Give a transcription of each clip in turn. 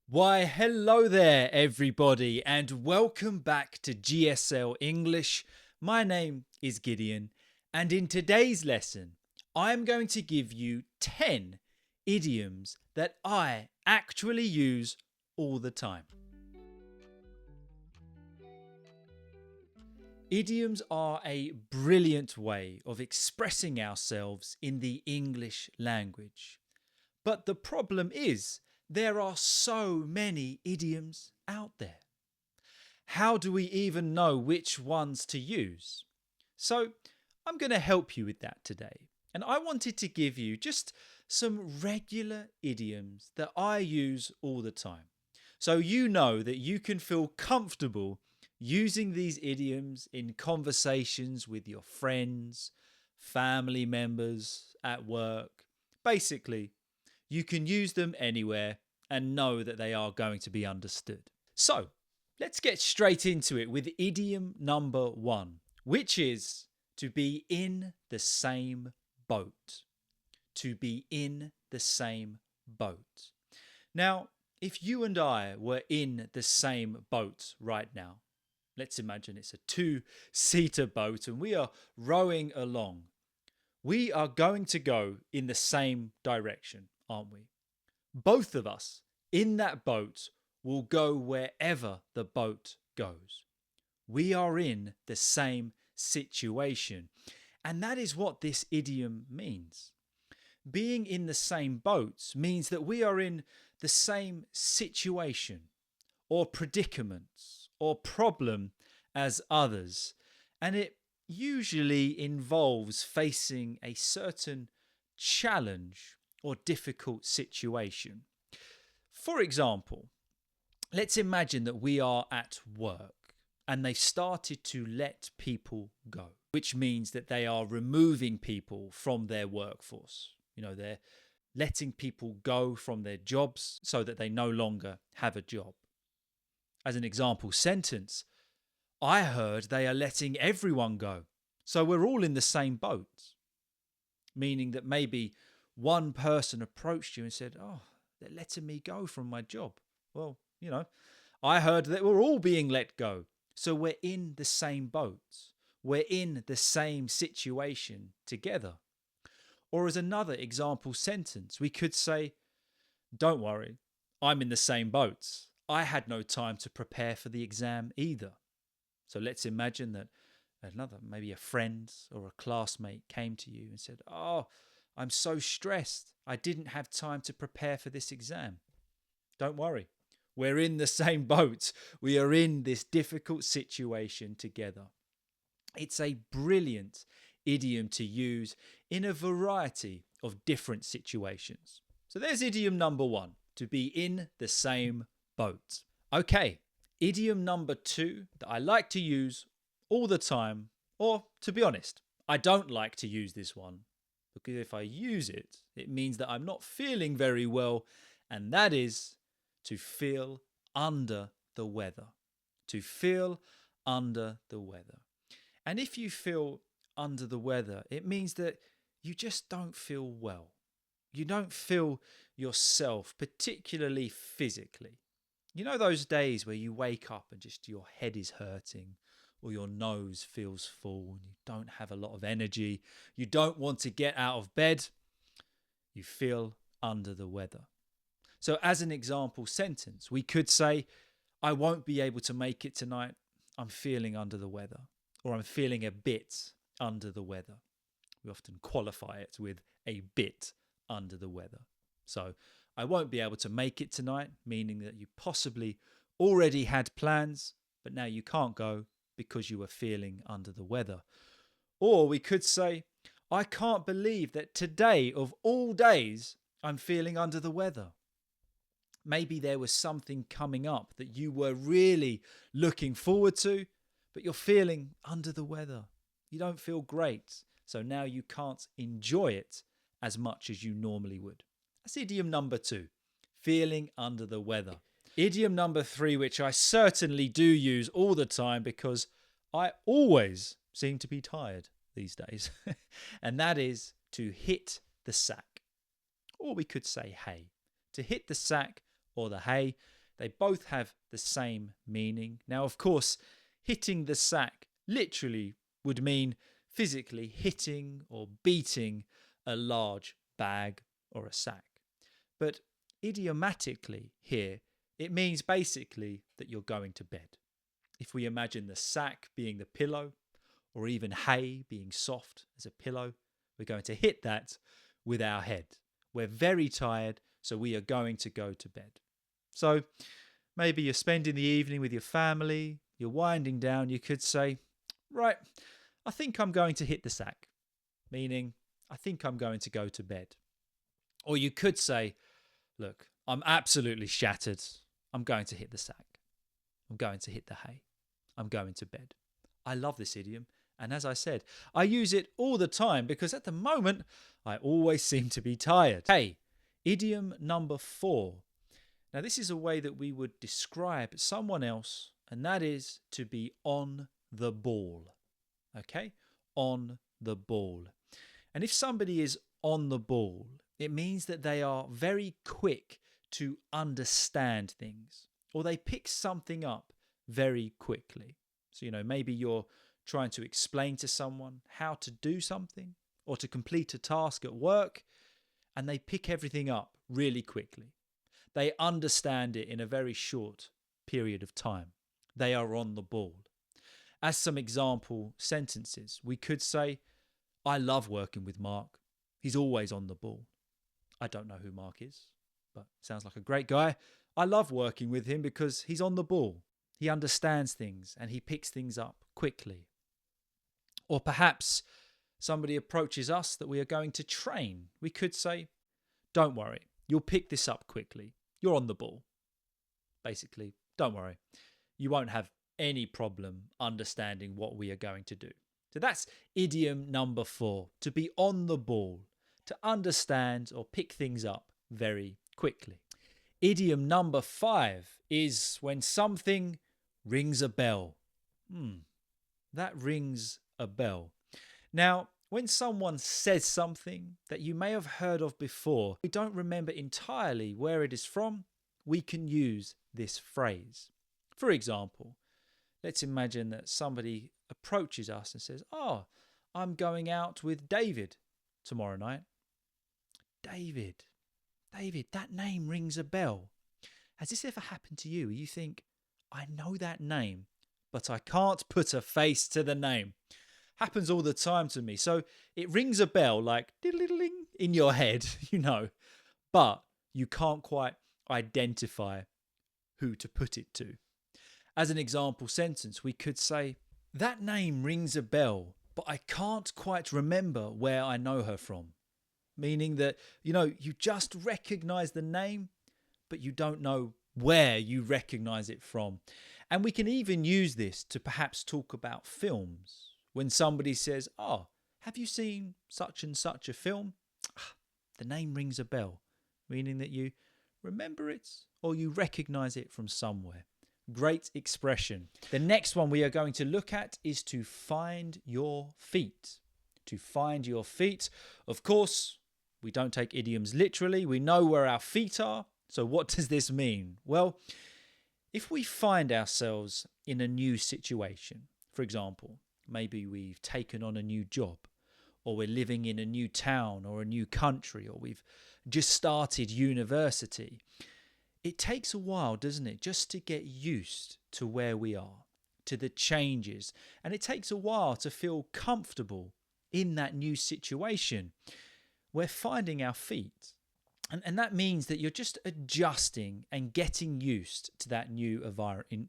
Why, hello there, everybody, and welcome back to GSL English. My name is Gideon, and in today's lesson, I'm going to give you 10 idioms that I actually use all the time. Idioms are a brilliant way of expressing ourselves in the English language. But the problem is, there are so many idioms out there. How do we even know which ones to use? So, I'm going to help you with that today. And I wanted to give you just some regular idioms that I use all the time. So you know that you can feel comfortable using these idioms in conversations with your friends, family members, at work. Basically, you can use them anywhere and know that they are going to be understood. So, let's get straight into it with idiom number 1, which is to be in the same boat. To be in the same boat. Now, if you and I were in the same boat right now, let's imagine it's a two-seater boat and we are rowing along. We are going to go in the same direction, aren't we? Both of us in that boat will go wherever the boat goes. We are in the same situation. And that is what this idiom means. Being in the same boat means that we are in the same situation or predicament or problem as others. And it usually involves facing a certain challenge or difficult situation. For example, let's imagine that we are at work and they've started to let people go, which means that they are removing people from their workforce. They're letting people go from their jobs so that they no longer have a job. As an example sentence, I heard they are letting everyone go, so we're all in the same boat. Meaning that maybe one person approached you and said, "Oh, they're letting me go from my job." Well, I heard that we're all being let go. So we're in the same boat. We're in the same situation together. Or as another example sentence, we could say, "Don't worry, I'm in the same boat. I had no time to prepare for the exam either." So let's imagine that maybe a friend or a classmate came to you and said, "Oh, I'm so stressed. I didn't have time to prepare for this exam." Don't worry. We're in the same boat. We are in this difficult situation together. It's a brilliant idiom to use in a variety of different situations. So there's idiom number 1, to be in the same boat. Okay, idiom number 2 that I like to use all the time, or to be honest, I don't like to use this one because if I use it, it means that I'm not feeling very well, and that is to feel under the weather. To feel under the weather. And if you feel under the weather, it means that you just don't feel well. You don't feel yourself, particularly physically. You know those days where you wake up and just your head is hurting, or your nose feels full and you don't have a lot of energy, you don't want to get out of bed, you feel under the weather. So as an example sentence, we could say, "I won't be able to make it tonight. I'm feeling under the weather," or "I'm feeling a bit under the weather." We often qualify it with a bit under the weather. So I won't be able to make it tonight, meaning that you possibly already had plans, but now you can't go because you were feeling under the weather. Or we could say, "I can't believe that today of all days, I'm feeling under the weather." Maybe there was something coming up that you were really looking forward to, but you're feeling under the weather. You don't feel great, so now you can't enjoy it as much as you normally would. That's idiom number 2, feeling under the weather. Idiom number 3, which I certainly do use all the time because I always seem to be tired these days, and that is to hit the sack. Or we could say hey. To hit the sack or the hay, they both have the same meaning. Now, of course, hitting the sack literally would mean physically hitting or beating a large bag or a sack. But idiomatically here, it means basically that you're going to bed. If we imagine the sack being the pillow, or even hay being soft as a pillow, we're going to hit that with our head. We're very tired, so we are going to go to bed. So maybe you're spending the evening with your family, you're winding down, you could say, right, I think I'm going to hit the sack, meaning I think I'm going to go to bed. Or you could say, look, I'm absolutely shattered. I'm going to hit the sack. I'm going to hit the hay. I'm going to bed. I love this idiom. And as I said, I use it all the time because at the moment, I always seem to be tired. Hey, idiom number 4. Now, this is a way that we would describe someone else, and that is to be on the ball. Okay? On the ball. And if somebody is on the ball, it means that they are very quick to understand things, or they pick something up very quickly. So, maybe you're trying to explain to someone how to do something or to complete a task at work, and they pick everything up really quickly. They understand it in a very short period of time. They are on the ball. As some example sentences, we could say, I love working with Mark. He's always on the ball. I don't know who Mark is, but sounds like a great guy. I love working with him because he's on the ball. He understands things and he picks things up quickly. Or perhaps somebody approaches us that we are going to train. We could say, don't worry, you'll pick this up quickly. You're on the ball. Basically, don't worry. You won't have any problem understanding what we are going to do. So that's idiom number 4, to be on the ball, to understand or pick things up very quickly. Idiom number 5 is when something rings a bell. That rings a bell. Now, when someone says something that you may have heard of before, we don't remember entirely where it is from, we can use this phrase. For example, let's imagine that somebody approaches us and says, oh, I'm going out with David tomorrow night. David, that name rings a bell. Has this ever happened to you? You think, I know that name, but I can't put a face to the name. Happens all the time to me. So it rings a bell like diddle-diddling in your head, but you can't quite identify who to put it to. As an example sentence, we could say, that name rings a bell, but I can't quite remember where I know her from. Meaning that, you just recognize the name, but you don't know where you recognize it from. And we can even use this to perhaps talk about films. When somebody says, oh, have you seen such and such a film? The name rings a bell, meaning that you remember it or you recognize it from somewhere. Great expression. The next one we are going to look at is to find your feet. To find your feet. Of course, we don't take idioms literally. We know where our feet are. So what does this mean? Well, if we find ourselves in a new situation, for example, maybe we've taken on a new job, or we're living in a new town or a new country, or we've just started university. It takes a while, doesn't it, just to get used to where we are, to the changes. And it takes a while to feel comfortable in that new situation. We're finding our feet. And that means that you're just adjusting and getting used to that new environment.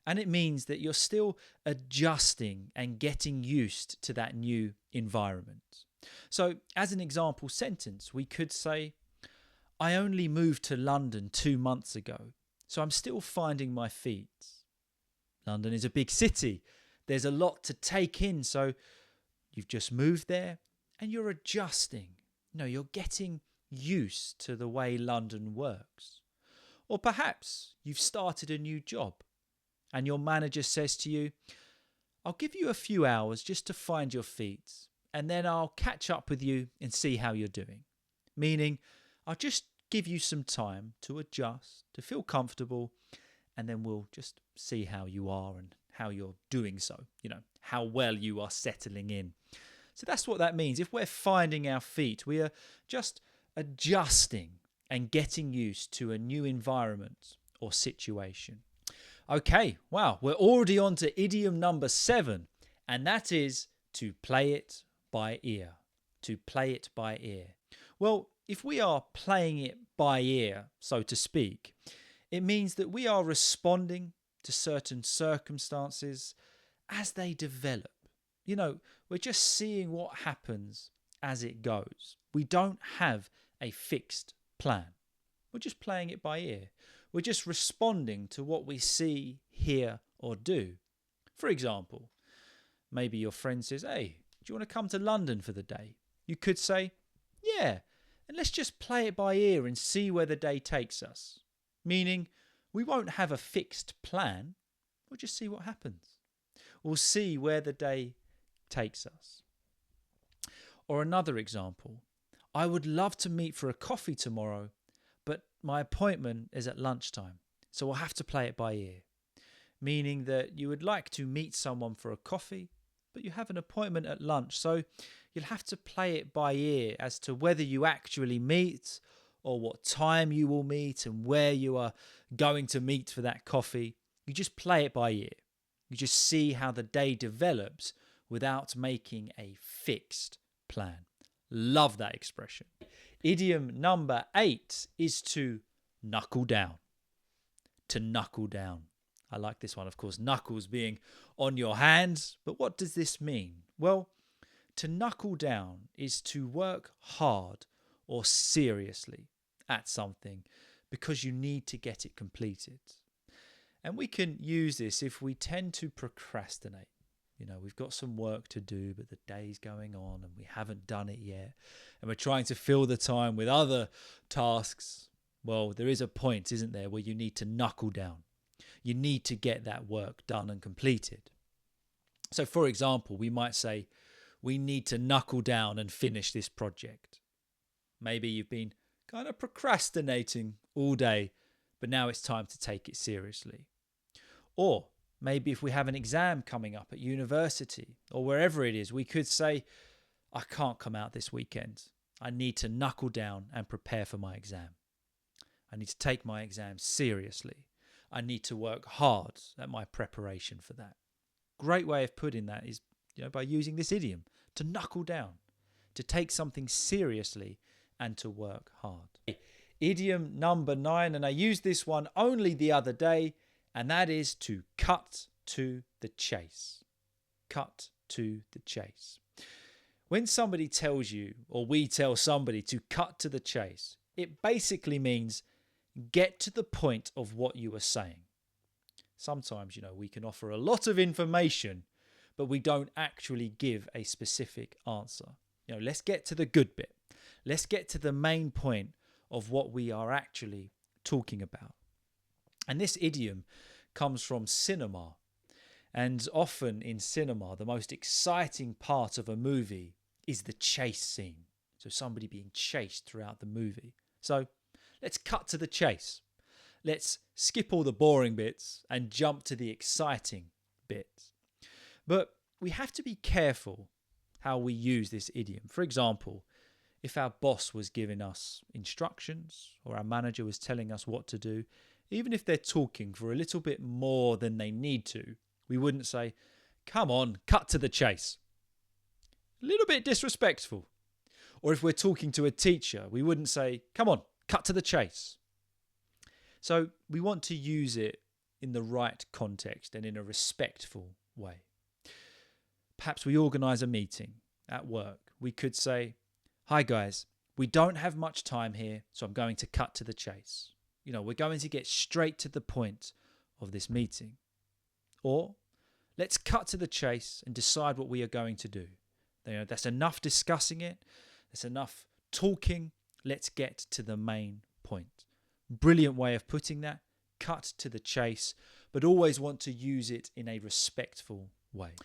And it means that you're still adjusting and getting used to that new environment. So as an example sentence, we could say, I only moved to London 2 months ago, so I'm still finding my feet. London is a big city. There's a lot to take in, so you've just moved there and you're adjusting. You're getting used to the way London works. Or perhaps you've started a new job and your manager says to you, I'll give you a few hours just to find your feet and then I'll catch up with you and see how you're doing. Meaning, I'll just give you some time to adjust, to feel comfortable, and then we'll just see how you are and how you're doing so, how well you are settling in. So that's what that means. If we're finding our feet, we are just adjusting and getting used to a new environment or situation. Okay, wow, we're already on to idiom number 7, and that is to play it by ear. To play it by ear. Well, if we are playing it by ear, so to speak, it means that we are responding to certain circumstances as they develop. We're just seeing what happens as it goes. We don't have a fixed plan. We're just playing it by ear. We're just responding to what we see, hear, or do. For example, maybe your friend says, "Hey, do you want to come to London for the day?" You could say, "Yeah, and let's just play it by ear and see where the day takes us." Meaning, we won't have a fixed plan. We'll just see what happens. We'll see where the day takes us. Or another example, "I would love to meet for a coffee tomorrow, but my appointment is at lunchtime, so we'll have to play it by ear." Meaning that you would like to meet someone for a coffee, but you have an appointment at lunch, so you'll have to play it by ear as to whether you actually meet or what time you will meet and where you are going to meet for that coffee. You just play it by ear. You just see how the day develops without making a fixed plan. Love that expression. Idiom number 8 is to knuckle down. To knuckle down. I like this one, of course, knuckles being on your hands. But what does this mean? Well, to knuckle down is to work hard or seriously at something because you need to get it completed. And we can use this if we tend to procrastinate. We've got some work to do, but the day's going on and we haven't done it yet. And we're trying to fill the time with other tasks. Well, there is a point, isn't there, where you need to knuckle down. You need to get that work done and completed. So, for example, we might say, we need to knuckle down and finish this project. Maybe you've been kind of procrastinating all day, but now it's time to take it seriously. Or maybe if we have an exam coming up at university or wherever it is, we could say, "I can't come out this weekend. I need to knuckle down and prepare for my exam. I need to take my exam seriously. I need to work hard at my preparation for that." Great way of putting that is by using this idiom, to knuckle down, to take something seriously and to work hard. Idiom number 9, and I used this one only the other day, and that is to cut to the chase. Cut to the chase. When somebody tells you, or we tell somebody to cut to the chase, it basically means get to the point of what you are saying. Sometimes, we can offer a lot of information, but we don't actually give a specific answer. Let's get to the good bit. Let's get to the main point of what we are actually talking about. And this idiom comes from cinema. And often in cinema, the most exciting part of a movie is the chase scene. So somebody being chased throughout the movie. So let's cut to the chase. Let's skip all the boring bits and jump to the exciting bits. But we have to be careful how we use this idiom. For example, if our boss was giving us instructions or our manager was telling us what to do, even if they're talking for a little bit more than they need to, we wouldn't say, "Come on, cut to the chase." A little bit disrespectful. Or if we're talking to a teacher, we wouldn't say, "Come on, cut to the chase." So we want to use it in the right context and in a respectful way. Perhaps we organise a meeting at work. We could say, "Hi guys, we don't have much time here, so I'm going to cut to the chase. We're going to get straight to the point of this meeting." Or, "Let's cut to the chase and decide what we are going to do. That's enough discussing it. That's enough talking. Let's get to the main point." Brilliant way of putting that. Cut to the chase, but always want to use it in a respectful way.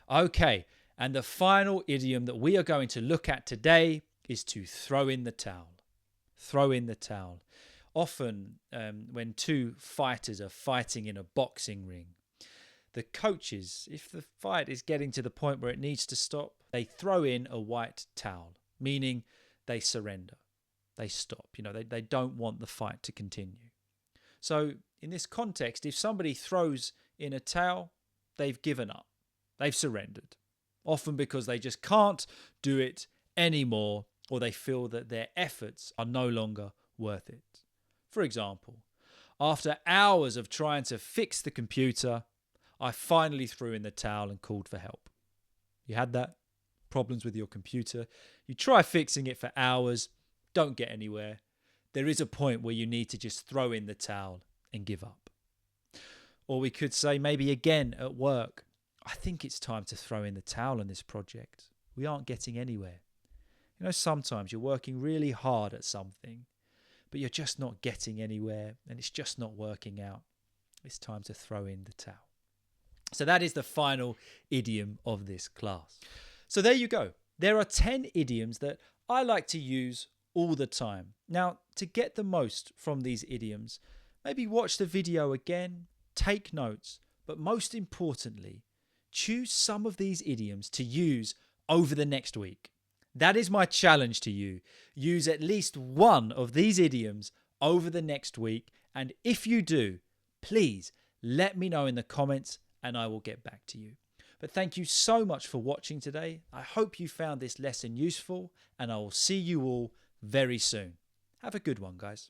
Okay, and the final idiom that we are going to look at today is to throw in the towel. throw in the towel. Often when two fighters are fighting in a boxing ring, the coaches, if the fight is getting to the point where it needs to stop, they throw in a white towel, meaning they surrender. They stop. They don't want the fight to continue. So in this context, if somebody throws in a towel, they've given up. They've surrendered. Often because they just can't do it anymore, or they feel that their efforts are no longer worth it. For example, after hours of trying to fix the computer, I finally threw in the towel and called for help. You had that? Problems with your computer. You try fixing it for hours, don't get anywhere. There is a point where you need to just throw in the towel and give up. Or we could say maybe again at work, I think it's time to throw in the towel on this project. We aren't getting anywhere. Sometimes you're working really hard at something, but you're just not getting anywhere and it's just not working out. It's time to throw in the towel. So that is the final idiom of this class. So there you go. There are 10 idioms that I like to use all the time. Now, to get the most from these idioms, maybe watch the video again, take notes, but most importantly, choose some of these idioms to use over the next week. That is my challenge to you. Use at least one of these idioms over the next week. And if you do, please let me know in the comments and I will get back to you. But thank you so much for watching today. I hope you found this lesson useful and I will see you all very soon. Have a good one, guys.